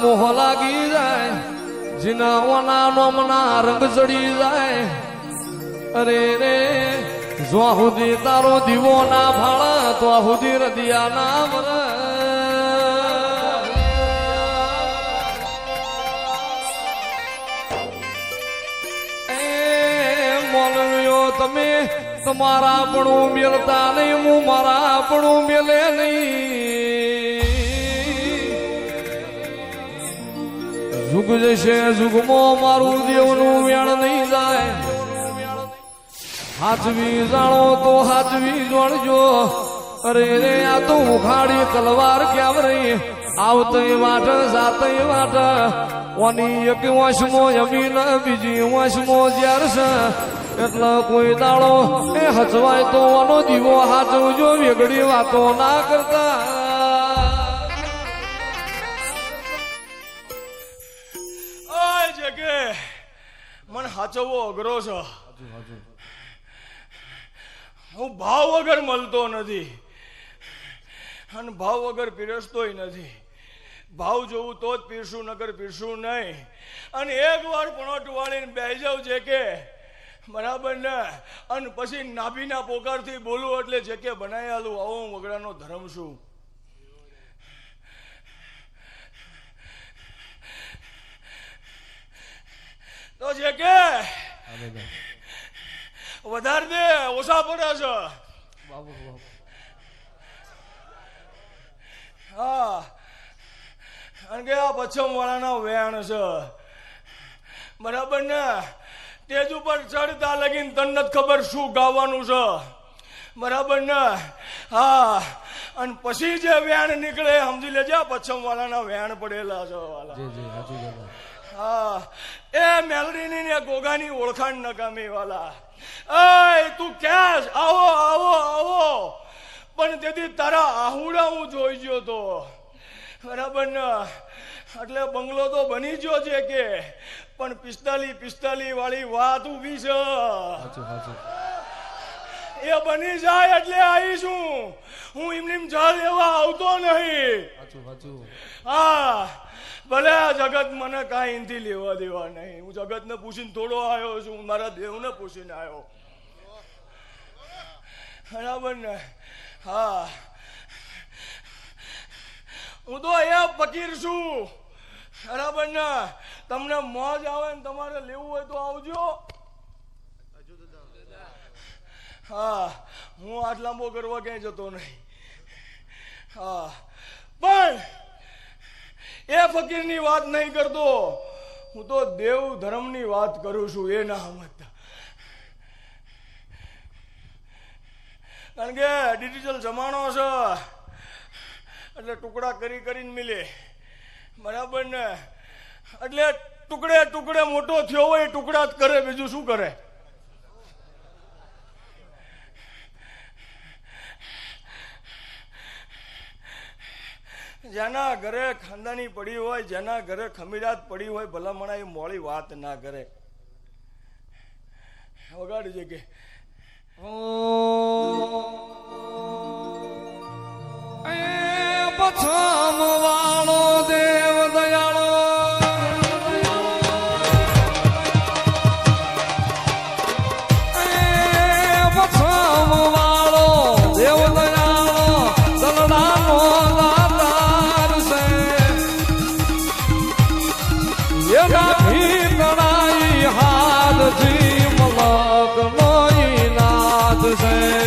મોહ લાગી જાય જીના ઓના નોમના રંગ ચડી જાય અરે રે જો સુધી તારો દીવો ના ભાળા તો સુધી રદિયા ના મરે મોલવીઓ તમે તમારા પણ મેળતા નહીં હું મારા પણ મેલે નહીં જુગ જશે જુગમાં મારું દેવનું વેણ નહીં જાય હાચવી જાણો તો હાચવી જોડજો અરે રે આ તો ઉખાડી તલવાર ક્યાં રહી આવતઈ વાટ જાતઈ વાટ ઓની એક વાંસમો જમીન બીજી વાંસમો જ્યાર છે એટલે કોઈ દાડો એ હચવાય તો ઓનો દીવો હાચવજો વેગડી વાતો ના કરતા મને હાચવવો અઘરો છે હું ભાવ વગર મળતો નથી અને ભાવ વગર પીરસતોય નથી ભાવ જોવું તો જ પીરસું નગર પીરસું નહીં અને એક વાર પણોટ વાળીને બેસી જાવ છે કે બરાબર ને અને પછી નાભીના પોકારથી બોલું એટલે જે કે બનાવી આલું આવો હું વગડાનો ધર્મ છું તો જે કે વધારે દે ઓછા પડે છે હા કારણ કે આ પશ્ચિમ વાળાના વેણ છે બરાબર ને તેજ ઉપર ચડતા લગીને તને નથી ખબર શું ગાવાનું છે બરાબર ને હા અને પછી જે વેણ નીકળે સમજી લેજે પશ્ચિમ વાળાના વેણ પડેલા છે વાલા હા એ મેલડીની ને ગોગાની ઓળખાણ નકામી વાલા એ તું ક્યાં આવો આવો આવો પણ તેથી તારા આહુડા હું જોઈ ગયો તો બરાબર ને એટલે બંગલો તો બની ગયો છે કે પણ 45 વાળી વાત ઉભી છે એ બની જાય એટલે આવીશું હું એમને જળ લેવા આવતો નહીં હા ભલે આ જગત મને કાંઈ એનથી લેવા દેવા નહીં હું જગતને પૂછીને થોડો આવ્યો છું હું મારા દેવને પૂછીને આવ્યો બરાબર ને હા હું તો એ ફકીર છું બરાબર ને તમને મોજ આવે ને તમારે લેવું હોય તો આવજો હા હું આટ લાંબો કરવા ક્યાંય જતો નહીં હા પણ એ ફકીરની વાત નહીં કરતો હું તો દેવ ધર્મની વાત કરું છું એ ના સમજતા કારણ કે ડિજિટલ જમાનો છે એટલે ટુકડા કરી કરીને મિલે બરાબર ને એટલે ટુકડે ટુકડે મોટો થયો હોય ટુકડા જ કરે બીજું શું કરે જેના ઘરે ખાનદાની પડી હોય જેના ઘરે ખમીરાત પડી હોય ભલામણા એ મોડી વાત ના કરે વગાડી છે કે પછમ વાળો દેવ દયાળો પછમ વાળો દેવ દયાળો દલડાનો દાતાર છે એ ગાભી તણાઈ હાથથી મલક નો નાદ છે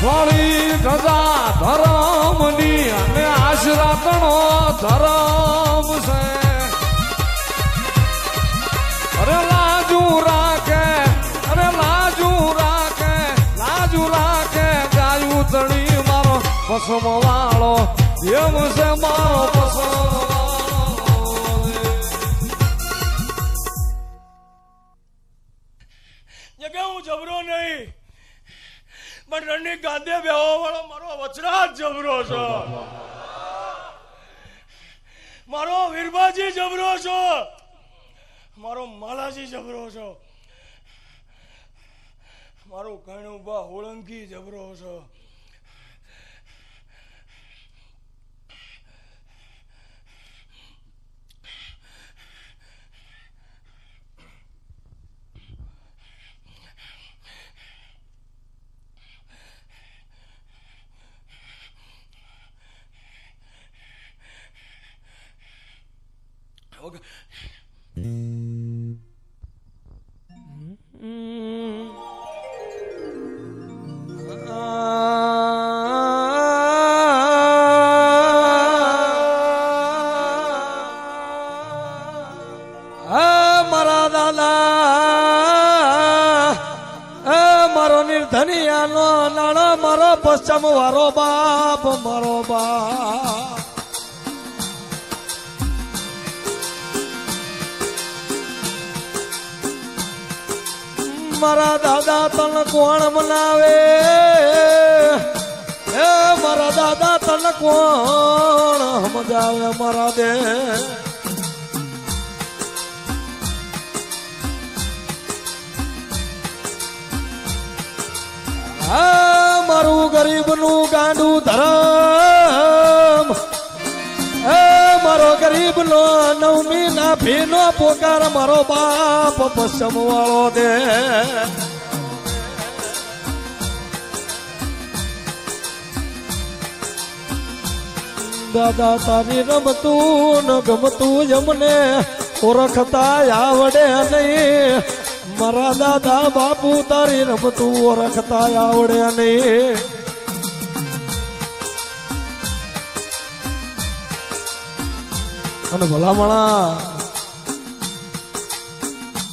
વાળી ધજા ધરમની અને આશરાતણો ધરમ છે. અરે લાજુ રાખે, અરે લાજુ રાખે, લાજુ રાખે ગાયું તણી મારો પસમ વાળો એમ છે મારો પસમ જગ્યા હું જબરો નહીં પણ રણની ગાદે બેહવા વાળો મારો વચરાજ જબરો છો. મારો વીરબાજી જબરો છો, મારો માલાજી જબરો છો, મારો કણુબા હોળંકી જબરો છો. મારા દાદા મારો નિર્ધનિયાનો નાણો મારો પશ્ચિમ વારો બાપ મારો બાપ મારા દાદા તન કોણ મનાવે હે મારા દાદા તન કોણ સમજાવે મારા દે મારું ગરીબનું ગાંડું ધરમ મારો ગરીબનો નવમી ના ભીનો પોકાર મારો બાપ પશ્ચિમ વાળો દે દાદા તારી રમતું ન ગમતું જમને ઓળખતા આવડે નહીં મારા દાદા બાપુ તારી રમતું ઓળખતા આવડે નહીં અને ભલામણા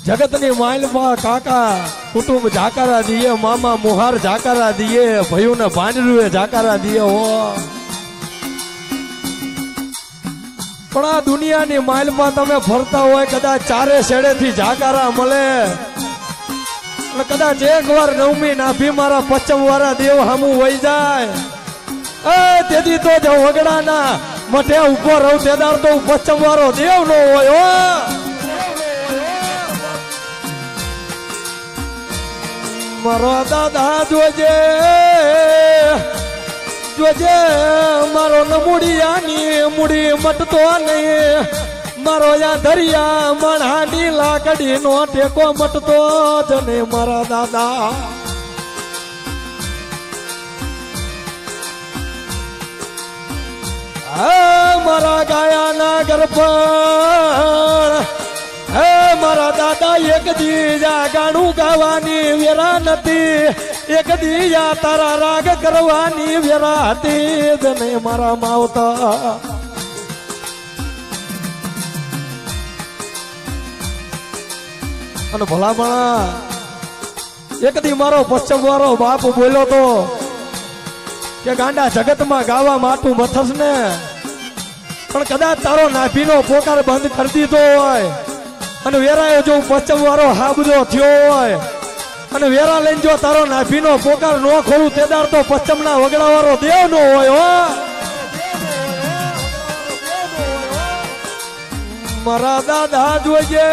જગતની માઇલમાં કાકા કુટુંબ જાકારા દીએ મામા મુહાર જાકારા દીએ ભયુને ભાંડરુએ જાકારા દીએ હો પણ આ દુનિયાની માઇલમાં તમે ફરતા હોય કદાચ ચારે શેડેથી જાકારા મળે અને કદાચ એકવાર નવમી નાભી મારા પશ્ચિમ વાળા દેવ હામું વહી જાય તેથી તો જ વગડાના મઠે ઉભો રહું તેદાર તો પશ્ચિમ વાળો દેવ નો હોય મારો દાદા જોજે જોજે મારો નમુડિયાની મુડી મટતો નહીં મારો યા દરિયા મણહાની લાકડી નો ટેકો મટતો જ નહીં મારા દાદા મારા ગાયાના ગરપણ મારા દાદા એક દીજા ગાણું ગાવાની વેરા નથી એક દીજા તારા રાગ કરવાની વેરા હતી જ નહીં મારા માવતા અને ભલામણા એક દી મારો પશ્ચિમ વાળો બાપ બોલ્યો તો કે ગાંડા જગતમાં ગાવા માટું મથસ ને પણ કદાચ તારો નાભીનો પોકાર બંધ કરી દીધો હોય અને વેરાએ જો પશ્ચિમ વાળો હાબદો થયો હોય અને વેરા લઈને જો તારો નાભીનો પોકાર ન ખોલું તેદાર તો પશ્ચિમના વગડા વાળો દેવ નો હોય હો મારા દાદા જોજે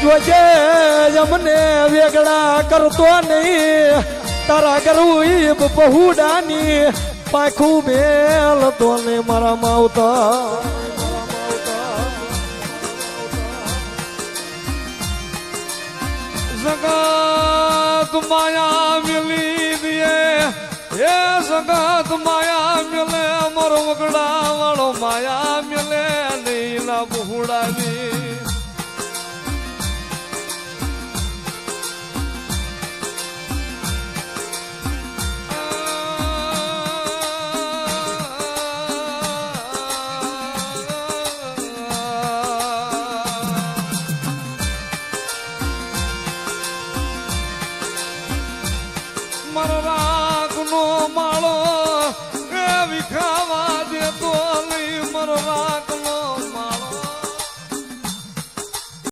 જોજે અમને વેગડા કરતો નહીં તારા ગરવી બહુડાની પાખું મેલ તો ને મારા માવતા જગત માયા મિલી દિયે એ જગત માયા મિલે મોર વગડા વાળો માયા મિલે નહીં ના બહુડાની